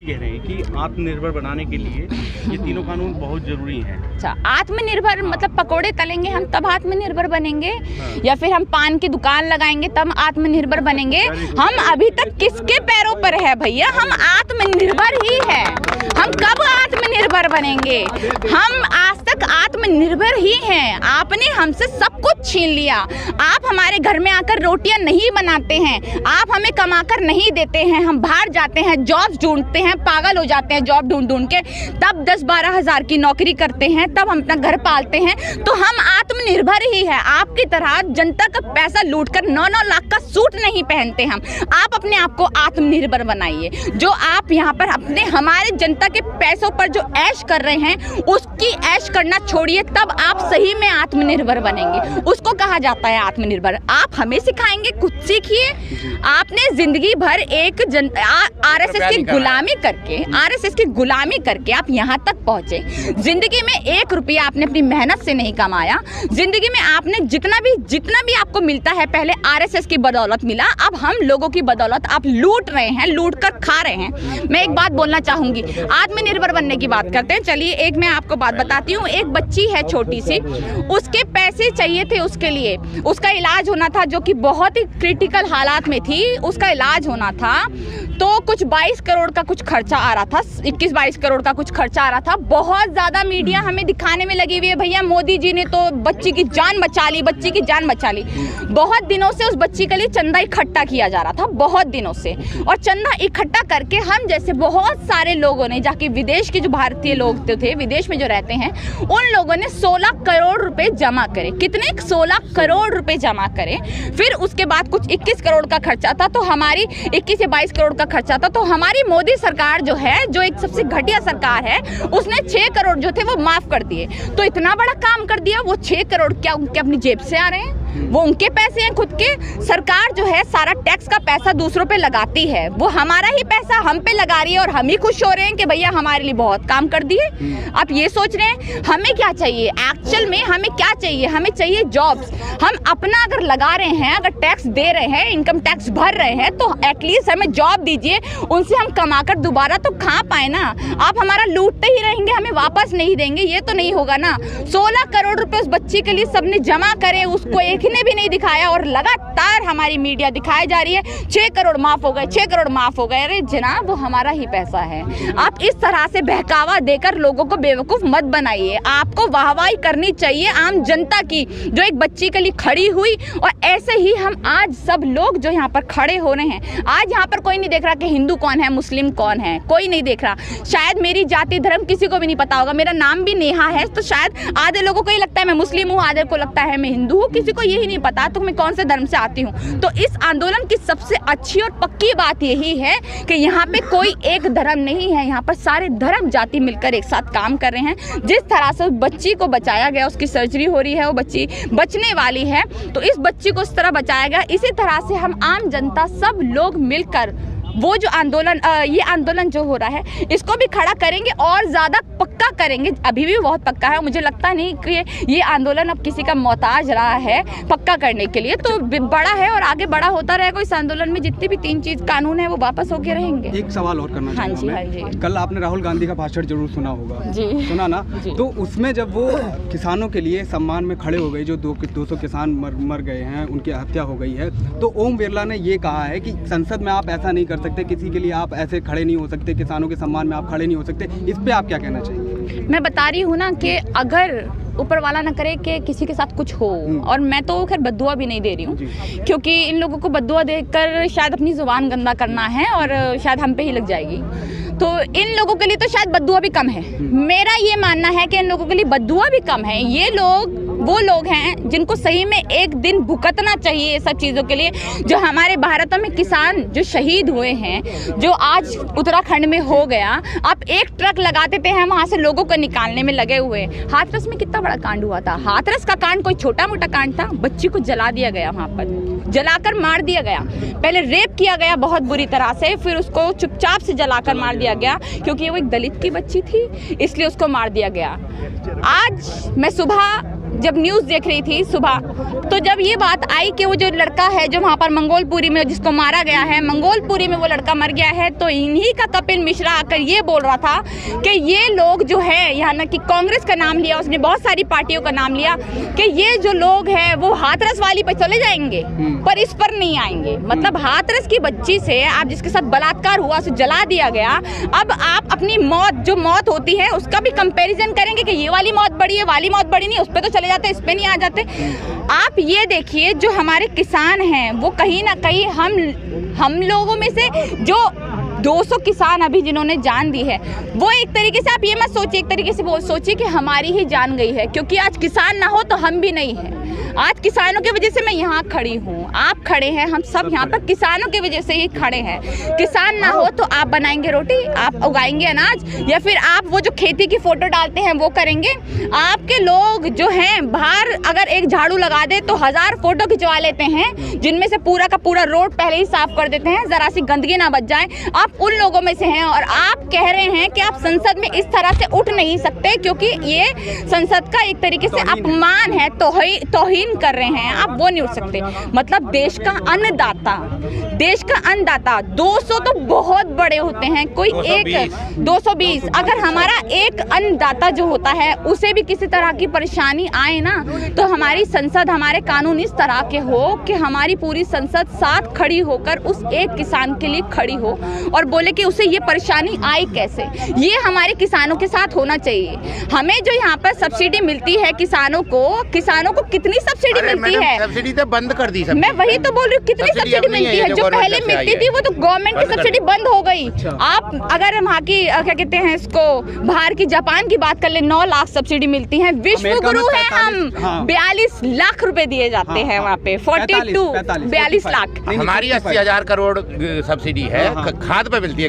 कह रहे हैं कि आत्मनिर्भर बनाने के लिए ये तीनों कानून बहुत जरूरी हैं। अच्छा, आत्मनिर्भर मतलब पकोड़े तलेंगे हम तब आत्मनिर्भर बनेंगे? या फिर हम पान की दुकान लगाएंगे तब आत्मनिर्भर बनेंगे? हम अभी तक किसके पैरों पर है भैया? हम आत्मनिर्भर ही है। हम कब आत्मनिर्भर बनेंगे? हम आज तक आत्मनिर्भर ही हैं। आपने हमसे सब कुछ छीन लिया। आप हमारे घर में आकर रोटियां नहीं बनाते हैं, आप हमें कमाकर नहीं देते हैं। हम बाहर जाते हैं, जॉब ढूंढते हैं, पागल हो जाते हैं जॉब ढूंढ ढूंढ के, तब 10-12 हज़ार की नौकरी करते हैं, तब हम अपना घर पालते हैं। तो हम आत्मनिर्भर ही है। आपकी तरह जनता का पैसा लूटकर 9-9 लाख का सूट नहीं पहनते हम। आप अपने आप को आत्मनिर्भर बनाइए। जो आप यहाँ पर अपने हमारे जनता के पैसों पर जो ऐश कर रहे हैं उसकी ऐश करना छोड़िए, तब आप सही में आत्मनिर्भर बनेंगे। उसको कहा जाता है आत्मनिर्भर। आप हमें सिखाएंगे? खुद सीखिए। आपने जिंदगी भर एक आरएसएस की गुलामी करके आप यहाँ तक पहुंचे। जिंदगी में 1 रुपया आपने अपनी मेहनत से नहीं कमाया। जिंदगी में आपने जितना भी आपको मिलता है पहले आरएसएस की बदौलत मिला, अब हम लोगों की बदौलत आप लूट रहे हैं, लूट कर खा रहे हैं। मैं एक बात बोलना चाहूंगी, आत्मनिर्भर बनने की बात करते हैं। चलिए एक मैं आपको बात बताती हूँ। एक बच्ची है छोटी सी, उसके पैसे चाहिए थे उसके लिए, उसका इलाज होना था जो कि बहुत ही क्रिटिकल हालात में थी। उसका इलाज होना था तो कुछ 22 करोड़ का कुछ खर्चा आ रहा था, 21-22 करोड़ का कुछ खर्चा आ रहा था। बहुत ज़्यादा मीडिया हमें दिखाने में लगी हुई है, भैया मोदी जी ने तो बच्ची की जान बचा ली, बच्ची की जान बचा ली। बहुत दिनों से उस बच्ची के लिए चंदा इकट्ठा किया जा रहा था, बहुत दिनों से। और चंदा इकट्ठा करके हम जैसे बहुत सारे लोगों ने जाके, विदेश के जो भारतीय लोग थे, विदेश में जो रहते हैं, उन लोगों ने 16 करोड़ रुपए जमा करे। कितने? 16 करोड़ रुपए जमा करे। फिर उसके बाद कुछ 21 करोड़ का खर्चा था, तो हमारी 21 या 22 करोड़ का खर्चा था। तो हमारी मोदी सरकार जो है, जो एक सबसे घटिया सरकार है, उसने 6 करोड़ जो थे वो माफ कर दिए। तो इतना बड़ा काम कर दिया। वो 6 करोड़ क्या उनके अपनी जेब से आ रहे हैं? वो उनके पैसे हैं खुद के। सरकार जो है सारा टैक्स का पैसा दूसरों पे लगाती है, वो हमारा ही पैसा हम पे लगा रही है और हम ही खुश हो रहे हैं कि भैया हमारे लिए बहुत काम कर दिए। आप ये सोच रहे हैं हमें क्या चाहिए? एक्चुअल में हमें क्या चाहिए? हमें चाहिए जॉब्स। हम अपना अगर लगा रहे हैं, अगर टैक्स दे रहे हैं, इनकम टैक्स भर रहे हैं, तो एटलीस्ट हमें जॉब दीजिए, उनसे हम कमाकर दोबारा तो खा पाए ना। आप हमारा लूटते ही रहेंगे, हमें वापस नहीं देंगे, ये तो नहीं होगा ना। 16 करोड़ रुपए उस बच्ची के लिए सबने जमा करे, उसको एक ने भी नहीं दिखाया और लगातार हमारी मीडिया दिखाई जा रही है 6 करोड़ माफ हो गए, 6 करोड़ माफ हो गए। अरे जनाब, वो हमारा ही पैसा है। आप इस तरह से बहकावा देकर लोगों को बेवकूफ मत बनाइए। आपको वाहवाही करनी चाहिए आम जनता की, जो एक बच्ची के लिए खड़ी हुई। और ऐसे ही हम आज सब लोग जो यहाँ पर खड़े हो रहे हैं, आज यहाँ पर कोई नहीं देख रहा कि हिंदू कौन है, मुस्लिम कौन है, कोई नहीं देख रहा। शायद मेरी जाति धर्म किसी को भी नहीं पता होगा। मेरा नाम भी नेहा है, तो शायद आधे लोगों को ये लगता है मैं मुस्लिम हूँ, आधे को लगता है मैं हिंदू हूँ, किसी को यही नहीं पता तो मैं कौन से धर्म से आती हूँ। तो इस आंदोलन की सबसे अच्छी और पक्की बात यही है कि यहाँ पे कोई एक धर्म नहीं है, यहाँ पर सारे धर्म जाति मिलकर एक साथ काम कर रहे हैं। जिस तरह से उस बच्ची को बचाया गया, उसकी सर्जरी हो रही है, वो बच्ची बचने वाली है, तो इस बच्ची को उस तरह बचाया गया। इसी तरह से हम आम जनता सब लोग मिलकर वो जो आंदोलन, ये आंदोलन जो हो रहा है, इसको भी खड़ा करेंगे और ज़्यादा पक्का करेंगे। अभी भी बहुत पक्का है, मुझे लगता नहीं कि ये आंदोलन अब किसी का मोहताज रहा है पक्का करने के लिए। तो बड़ा है और आगे बड़ा होता रहेगा। इस आंदोलन में जितनी भी 3 चीज़ कानून है वो वापस होके रहेंगे। एक सवाल और करना चाहूँगा। हाँ जी। कल आपने राहुल गांधी का भाषण जरूर सुना होगा जी। सुना ना? जी। तो उसमें जब वो किसानों के लिए सम्मान में खड़े हो गए, जो 200 किसान मर गए हैं, उनकी हत्या हो गई है, तो ओम बिरला ने ये कहा है कि संसद में आप ऐसा नहीं कर सकते, किसी के लिए आप ऐसे खड़े नहीं हो सकते, किसानों के सम्मान में आप खड़े नहीं हो सकते। इस पे आप क्या कहना चाहिए? मैं बता रही हूँ ना कि अगर ऊपर वाला ना करे कि किसी के साथ कुछ हो, और मैं तो खैर बद्दुआ भी नहीं दे रही हूँ, क्योंकि इन लोगों को बद्दुआ देकर शायद अपनी जुबान गंदा करना है और शायद हम पे ही लग जाएगी। तो इन लोगों के लिए तो शायद बद्दुआ भी कम है। मेरा ये मानना है कि इन लोगों के लिए बद्दुआ भी कम है। ये लोग वो लोग हैं जिनको सही में एक दिन भुगतना चाहिए ये सब चीज़ों के लिए। जो हमारे भारत में किसान जो शहीद हुए हैं, जो आज उत्तराखंड में हो गया, आप एक ट्रक लगा देते हैं वहाँ से लोगों को निकालने में लगे हुए। हाथरस में कितना बड़ा कांड हुआ था। हाथरस का कांड कोई छोटा मोटा कांड था। बच्ची को जला दिया गया, वहाँ पर जलाकर मार दिया गया। पहले रेप किया गया बहुत बुरी तरह से, फिर उसको चुपचाप से जलाकर मार दिया गया, क्योंकि वो एक दलित की बच्ची थी, इसलिए उसको मार दिया गया। आज मैं सुबह जब न्यूज़ देख रही थी सुबह, तो जब ये बात आई कि वो जो लड़का है जो वहाँ पर मंगोलपुरी में जिसको मारा गया है, मंगोलपुरी में वो लड़का मर गया है, तो इन्हीं का कपिल मिश्रा आकर ये बोल रहा था कि ये लोग जो है, यहाँ ना कि कांग्रेस का नाम लिया उसने, बहुत सारी पार्टियों का नाम लिया, कि ये जो लोग हैं वो हाथरस वाली पर चले जाएंगे पर इस पर नहीं आएंगे। मतलब हाथरस की बच्ची से आप जिसके साथ बलात्कार हुआ उसे जला दिया गया, अब आप अपनी मौत जो मौत होती है उसका भी कंपैरिजन करेंगे कि ये वाली मौत बड़ी है, वाली मौत बड़ी नहीं, उस पर तो चले जाते, इस पे नहीं आ जाते। आप ये देखिए जो हमारे किसान हैं वो कहीं ना कहीं हम लोगों में से जो 200 किसान अभी जिन्होंने जान दी है, वो एक तरीके से आप ये मत सोचिए, एक तरीके से वो सोचिए कि हमारी ही जान गई है, क्योंकि आज किसान ना हो तो हम भी नहीं हैं। आज किसानों की वजह से मैं यहाँ खड़ी हूँ, आप खड़े हैं, हम सब यहाँ पर किसानों की वजह से ही खड़े हैं। किसान ना हो तो आप बनाएंगे रोटी, आप उगाएंगे अनाज, या फिर आप वो जो खेती की फोटो डालते हैं वो करेंगे। आपके लोग जो हैं बाहर अगर एक झाड़ू लगा दे तो 1000 फोटो खिंचवा लेते हैं, जिनमें से पूरा का पूरा रोड पहले ही साफ कर देते हैं, जरा सी गंदगी ना बच जाए। आप उन लोगों में से हैं और आप कह रहे हैं कि आप संसद में इस तरह से उठ नहीं सकते, क्योंकि ये संसद का एक तरीके से अपमान है, तौहीन कर रहे हैं, आप वो नहीं उठ सकते। मतलब देश का अन्नदाता 200 तो बहुत बड़े होते हैं, कोई 220 अगर हमारा एक अन्नदाता जो होता है उसे भी किसी तरह की परेशानी आए ना, तो हमारी संसद, हमारे कानून इस तरह के हो कि हमारी पूरी संसद साथ खड़ी होकर उस एक किसान के लिए खड़ी हो और बोले कि उसे ये परेशानी आई कैसे। ये हमारे किसानों के साथ होना चाहिए। हमें जो यहाँ पर सब्सिडी मिलती है किसानों को कितनी सब्सिडी मिलती है? सब्सिडी तो बंद कर दी। मैं वही तो बोल रही हूँ, कितनी सब्सिडी मिलती है? जो पहले मिलती थी वो तो गवर्नमेंट की सब्सिडी बंद हो गई। आप अगर वहाँ की क्या कहते हैं इसको, बाहर की जापान की बात कर ले, 9 लाख सब्सिडी मिलती है। विश्व गुरु है हम, 42 लाख रुपए दिए जाते हैं वहाँ पे, 42 लाख। हमारी 80,000 करोड़ सब्सिडी है, खाद पे मिलती है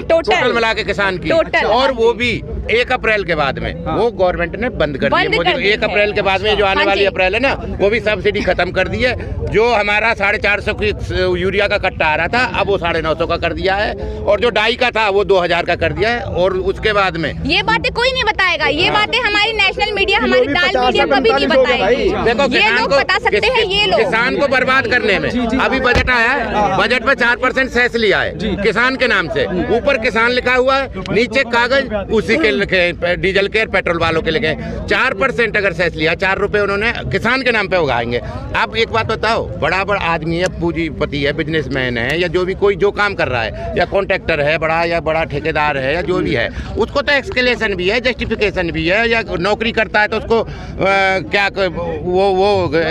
टोटल मिला के किसान की, और वो भी 1 अप्रैल के बाद में वो गवर्नमेंट ने बंद कर दिया। 1 अप्रैल के बाद में जो आने वाली अप्रैल है ना, वो भी सब्सिडी खत्म कर दी है। जो हमारा 450 की यूरिया का कट्टा आ रहा था, अब वो 950 का कर दिया है, और जो डाई का था वो 2000 का कर दिया है। और उसके बाद में ये बातें कोई नहीं बताएगा, ये बातें हमारी नेशनल मीडिया, हमारी दाल मीडिया कभी नहीं बताएगी। देखो किसान को बता सकते हैं, ये लोग किसान को बर्बाद करने में अभी बजट आया है, बजट में 4% सेस लिया है किसान के नाम से, ऊपर किसान लिखा हुआ है, नीचे कागज उसी के लिखे, डीजल के पेट्रोल वालों के लिखे। 4% अगर सेस लिया, 4 रुपए उन्होंने किसान के नाम पे उगाएंगे। आप एक बात बताओ, बड़ा आदमी है, पूंजीपति है, बिजनेसमैन है, या जो भी कोई जो काम कर रहा है, या कॉन्ट्रैक्टर है बड़ा, या बड़ा ठेकेदार है, या जो भी है, उसको तो एक्सक्लेशन भी है, जस्टिफिकेशन भी है, या नौकरी करता है तो उसको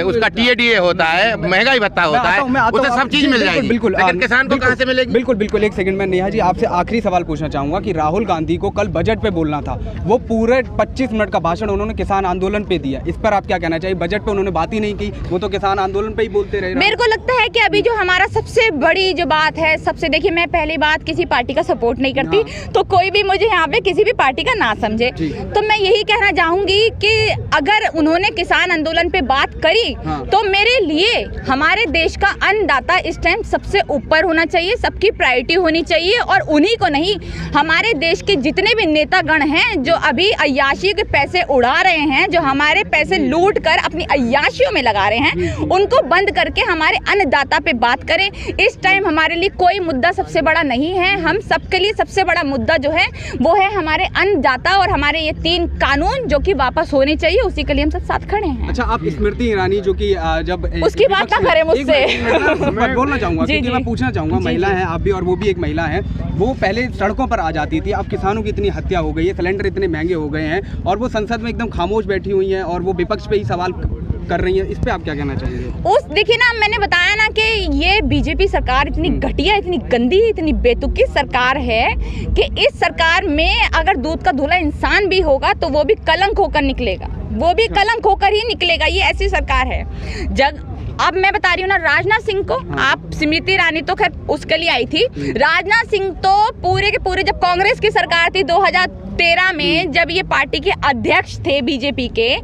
उसका TADA होता है, महंगाई भत्ता होता है, उसे सब चीज मिल जाएगी। बिल्कुल, लेकिन किसान को कहाँ से मिलेगी? बिल्कुल। एक सेकंड में नेहा जी आपसे आखिरी सवाल पूछना चाहूंगा कि राहुल गांधी को कल बजट पे बोलना था, वो पूरे 25 मिनट का भाषण उन्होंने किसान आंदोलन पे दिया, इस पर आप क्या कहना चाहिए? बजट पे उन्होंने बात ही नहीं की, वो तो किसान आंदोलन पे ही बोलते रहे। मेरे को लगता है कि अभी जो हमारा सबसे बड़ी जो बात है, देखिए मैं पहली बात किसी पार्टी का सपोर्ट नहीं करती, तो कोई भी मुझे यहाँ पे किसी भी पार्टी का ना समझे, तो मैं यही कहना चाहूंगी कि अगर उन्होंने किसान आंदोलन पे बात करी तो मेरे लिए हमारे देश का अन्नदाता इस टाइम सबसे ऊपर होना चाहिए, सबकी प्रायोरिटी होनी चाहिए, और उन्हीं को नहीं, हमारे देश के जितने भी नेतागण हैं जो अभी अय्याशी के पैसे उड़ा रहे हैं, जो हमारे पैसे लूट कर अपनी अय्याशियों में लगा रहे हैं, उनको बंद करके हमारे अन्नदाता पे बात करें। इस टाइम हमारे लिए कोई मुद्दा सबसे बड़ा नहीं है, हम सबके लिए सबसे बड़ा मुद्दा जो है वो है हमारे अन्नदाता और हमारे ये 3 कानून जो कि वापस होने चाहिए, उसी के लिए हम सब साथ खड़े हैं। अच्छा, आप स्मृति ईरानी जो कि जब उसकी बात ना करें मुझसे, मैं बोलना चाहूंगा क्योंकि मैं पूछना चाहूंगा, महिला है आप भी और वो भी एक महिला है, वो पहले सड़कों पर आ जाती थी, अब किसानों की इतनी हत्या हो गई है, सिलेंडर इतने महंगे हो गए हैं, और वो संसद में एकदम खामोश बैठी हुई हैं और वो विपक्ष पे ही सवाल कर रही है, इस पे आप क्या कहना चाहेंगे? देखिए ना, मैंने बताया ना कि ये बीजेपी सरकार इतनी घटिया, इतनी गंदी, इतनी बेतुकी सरकार है कि इस सरकार में अगर दूध का धुला इंसान भी होगा तो वो भी कलंक होकर निकलेगा, वो भी कलंक होकर ही निकलेगा। ये ऐसी सरकार है। अब मैं बता रही हूँ ना, राजनाथ सिंह को, आप स्मृति ईरानी तो खैर उसके लिए आई थी, राजनाथ सिंह तो पूरे के पूरे जब कांग्रेस की सरकार थी 2013 में जब ये पार्टी के अध्यक्ष थे बीजेपी के,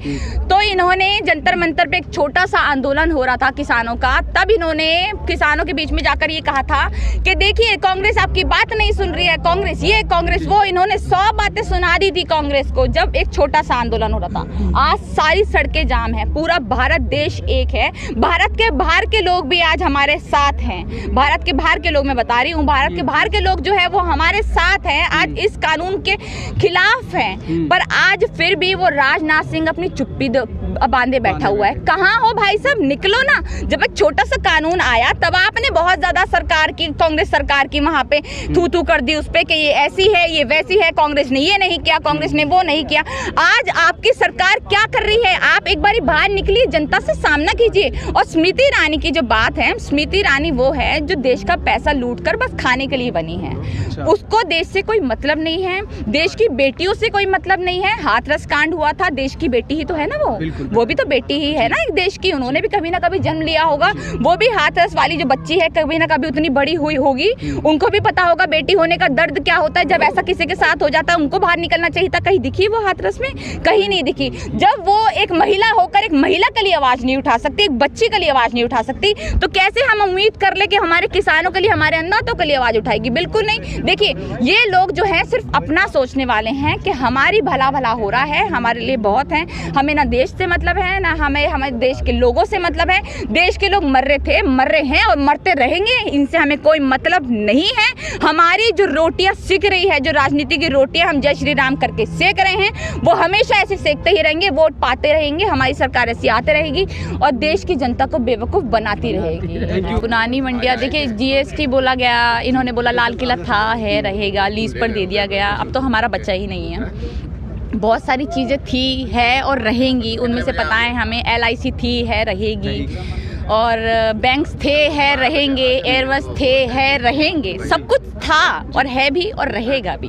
तो इन्होंने जंतर मंतर पे एक छोटा सा आंदोलन हो रहा था किसानों का, तब इन्होंने किसानों के बीच में जाकर ये कहा था कि देखिए कांग्रेस आपकी बात नहीं सुन रही है, कांग्रेस ये कांग्रेस वो, इन्होंने 100 बातें सुना दी थी कांग्रेस को जब एक छोटा सा आंदोलन हो रहा था। आज सारी सड़कें जाम है, पूरा भारत देश एक है, भारत के बाहर के लोग भी आज हमारे साथ हैं, भारत के बाहर के लोग, मैं बता रही हूँ, भारत के बाहर के लोग जो है वो हमारे साथ हैं, आज इस कानून के खिलाफ हैं, पर आज फिर भी वो राजनाथ सिंह अपनी चुप्पी बांधे बैठा हुआ है। कहाँ हो भाई साहब, निकलो ना। जब एक छोटा सा कानून आया तब आपने बहुत ज्यादा सरकार की, कांग्रेस सरकार की वहां पे थू कर दी उस पे कि ये ऐसी है ये वैसी है, कांग्रेस ने ये नहीं किया, कांग्रेस ने वो नहीं किया। आज आपकी सरकार क्या कर रही है, आप एक बार बाहर निकलिए, जनता से सामना कीजिए। और स्मृति ईरानी की जो बात है, स्मृति ईरानी वो है जो देश का पैसा लूट कर बस खाने के लिए बनी है, उसको देश से कोई मतलब नहीं है, देश की बेटियों से कोई मतलब नहीं है। हाथरस कांड हुआ था, देश की बेटी ही तो है ना वो भी तो बेटी ही है ना एक देश की, उन्होंने भी कभी ना कभी जन्म लिया होगा, वो भी हाथरस वाली जो बच्ची है कभी ना कभी उतनी बड़ी हुई होगी, उनको भी पता होगा बेटी होने का दर्द क्या होता है। जब ऐसा किसी के साथ हो जाता है उनको बाहर निकलना चाहिए था। कहीं दिखी वो हाथरस में? कहीं नहीं दिखी। जब वो एक महिला होकर एक महिला के लिए आवाज नहीं उठा सकती, एक बच्ची के लिए आवाज नहीं उठा सकती, तो कैसे हम उम्मीद कर ले कि हमारे किसानों के लिए, हमारे अन्नदाताओं के लिए आवाज उठाएगी? बिल्कुल नहीं। देखिए ये लोग जो है सिर्फ अपना सोचने वाले हैं कि हमारी भला भला हो रहा है, हमारे लिए बहुत है, हमें ना देश से मतलब है ना हमें हमारे देश के लोगों से मतलब है। देश के लोग मर रहे थे, मर रहे हैं और मरते रहेंगे, इनसे हमें कोई मतलब नहीं है। हमारी जो रोटियां सिक रही है, जो राजनीति की रोटियां हम जय श्री राम करके सेक रहे हैं, वो हमेशा ऐसे सेकते ही रहेंगे, वोट पाते रहेंगे, हमारी सरकार ऐसी आते रहेगी और देश की जनता को बेवकूफ़ बनाती रहेगी। पुरानी मंडियाँ देखिए, GST बोला गया, इन्होंने बोला लाल किला था, है, रहेगा, लीज पर दे दिया गया, अब तो हमारा बच्चा ही नहीं है। बहुत सारी चीज़ें थी, है और रहेंगी, उनमें से पता है हमें। LIC थी, है, रहेगी, और बैंक्स थे, है, रहेंगे, एयरबस थे, है, रहेंगे, सब कुछ था और है भी और रहेगा भी।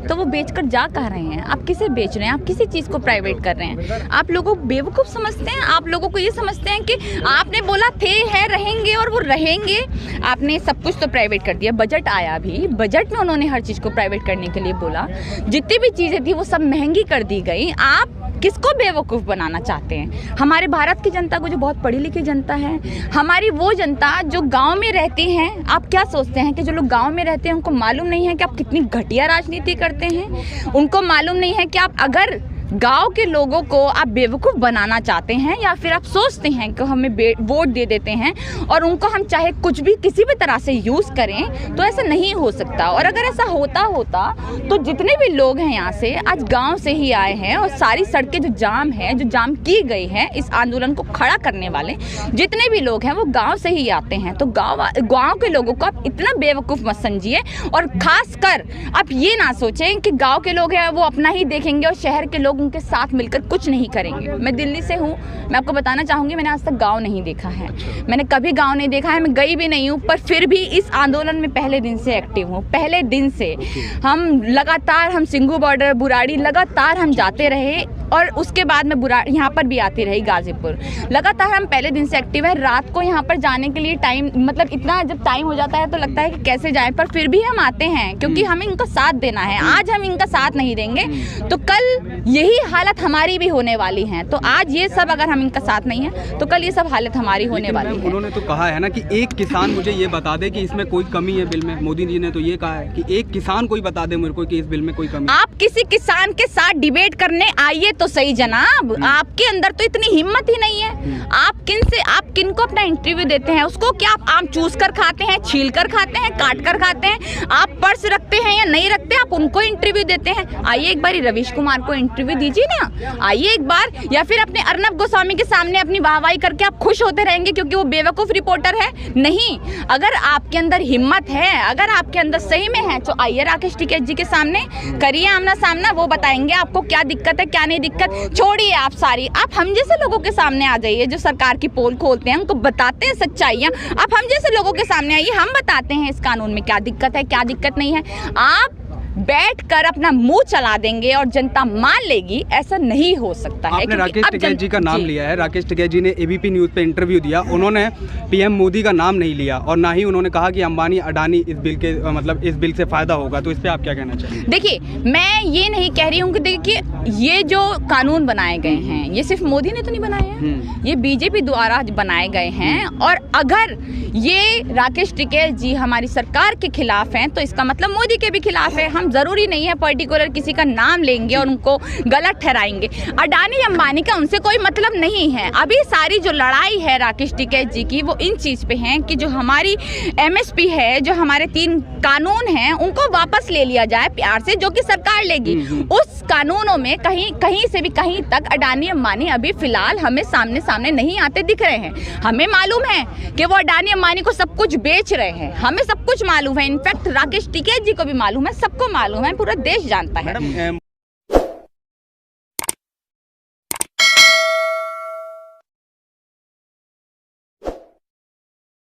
तो वो बेचकर जा कहाँ रहे हैं? आप किसे बेच रहे हैं? आप किसी चीज़ को प्राइवेट कर रहे हैं? आप लोगों को बेवकूफ़ समझते हैं? आप लोगों को ये समझते हैं कि आपने बोला थे, है, रहेंगे और वो रहेंगे, आपने सब कुछ तो प्राइवेट कर दिया। बजट आया भी, बजट में उन्होंने हर चीज़ को प्राइवेट करने के लिए बोला, जितनी भी चीज़ें थी वो सब महंगी कर दी गई। आप किसको बेवकूफ़ बनाना चाहते हैं? हमारे भारत की जनता को, जो बहुत पढ़ी लिखी जनता है, हमारी वो जनता जो गांव में रहती हैं, आप क्या सोचते हैं कि जो लोग गांव में रहते हैं उनको मालूम नहीं है कि आप कितनी घटिया राजनीति करते हैं? उनको मालूम नहीं है कि आप अगर गांव के लोगों को आप बेवकूफ़ बनाना चाहते हैं, या फिर आप सोचते हैं कि हमें वोट दे देते हैं और उनको हम चाहे कुछ भी किसी भी तरह से यूज़ करें, तो ऐसा नहीं हो सकता। और अगर ऐसा होता तो जितने भी लोग हैं यहाँ से आज गांव से ही आए हैं, और सारी सड़कें जो जाम है, जो जाम की गई है इस आंदोलन को खड़ा करने वाले जितने भी लोग हैं वो गाँव से ही आते हैं। तो गाँव के लोगों को आप इतना बेवकूफ़ मत समझिए, और ख़ासकर आप ये ना सोचें कि गाँव के लोग हैं वो अपना ही देखेंगे और शहर के लोग उनके साथ मिलकर कुछ नहीं करेंगे। मैं दिल्ली से हूँ, मैं आपको बताना चाहूँगी, मैंने आज तक गांव नहीं देखा है, मैंने कभी गांव नहीं देखा है, मैं गई भी नहीं हूँ, पर फिर भी इस आंदोलन में पहले दिन से एक्टिव हूँ। पहले दिन से हम लगातार, हम सिंघू बॉर्डर, बुराड़ी, लगातार हम जाते रहे, और उसके बाद में यहाँ पर भी आती रही, गाजीपुर, लगातार हम पहले दिन से एक्टिव है। रात को यहाँ पर जाने के लिए टाइम, मतलब इतना जब टाइम हो जाता है तो लगता है कि कैसे जाएं, पर फिर भी हम आते हैं क्योंकि हमें इनका साथ देना है। आज हम इनका साथ नहीं देंगे तो कल यही हालत हमारी भी होने वाली है। तो आज ये सब, अगर हम इनका साथ नहीं है तो कल ये सब हालत हमारी होने वाली है। उन्होंने तो कहा है ना कि एक किसान मुझे ये बता दे कि इसमें कोई कमी है बिल में। मोदी जी ने तो ये कहा है कि एक किसान कोई बता दे मेरे को कि इस बिल में कोई कमी। आप किसी किसान के साथ डिबेट करने आइए तो सही जनाब, आपके अंदर तो इतनी हिम्मत ही नहीं है। आप किन को अपना इंटरव्यू देते हैं? उसको क्या आप आम चूस कर खाते हैं, छील कर खाते हैं, काट कर खाते हैं? आप पर्स रखते हैं या नहीं रखते, आप उनको इंटरव्यू देते हैं? आइए एक बार रवीश कुमार को इंटरव्यू दीजिए ना, आइए एक बार, या फिर अपने अर्नब गोस्वामी के सामने अपनी वाहवाही करके आप खुश होते रहेंगे क्योंकि वो बेवकूफ़ रिपोर्टर है? नहीं, अगर आपके अंदर हिम्मत है, अगर आपके अंदर सही में है, तो आइए राकेश टिकैत जी के सामने करिए आमना सामना, वो बताएंगे आपको क्या दिक्कत है क्या नहीं दिक्कत। छोड़िए आप सारी, आप हम जैसे लोगों के सामने आ जाइए जो सरकार की पोल खोलते हैं, उनको बताते हैं सच्चाइयाँ। आप हम जैसे लोगों के सामने आइए, हम बताते हैं इस कानून में क्या दिक्कत है क्या दिक्कत नहीं है। आप बैठकर अपना मुंह चला देंगे और जनता मान लेगी, ऐसा नहीं हो सकता है। आपने राकेश टिकैत जी का नाम लिया है। राकेश टिकैत जी ने एबीपी न्यूज़ पे इंटरव्यू दिया, उन्होंने पीएम मोदी का नाम नहीं लिया और ना ही उन्होंने कहा कि अंबानी अडानी इस बिल के मतलब इस बिल से फायदा होगा। तो इस पे आप क्या कहना चाहिए? देखिए, मैं ये नहीं कह रही हूँ कि देखिए ये जो कानून बनाए गए हैं ये सिर्फ मोदी ने तो नहीं बनाए हैं, ये बीजेपी द्वारा बनाए गए हैं। और अगर ये राकेश टिकैत जी हमारी सरकार के खिलाफ हैं तो इसका मतलब मोदी के भी खिलाफ है। हम जरूरी नहीं है पर्टिकुलर किसी का नाम लेंगे और उनको गलत ठहराएंगे। अडानी अंबानी का उनसे कोई मतलब नहीं है। अभी सारी जो लड़ाई है राकेश टिकैत जी की वो इन चीज पे है कि जो हमारी एमएसपी है, जो हमारे 3 कानून हैं उनको वापस ले लिया जाए प्यार से, जो कि सरकार लेगी। उस कानूनों में कहीं से भी कहीं तक अडानी अंबानी अभी फिलहाल हमें सामने नहीं आते दिख रहे हैं। हमें मालूम है कि वो अडानी अंबानी को सब कुछ बेच रहे हैं, हमें सब कुछ मालूम है। इनफैक्ट राकेश टिकैत जी को भी मालूम है, सबको मालूम है, पूरा देश जानता है।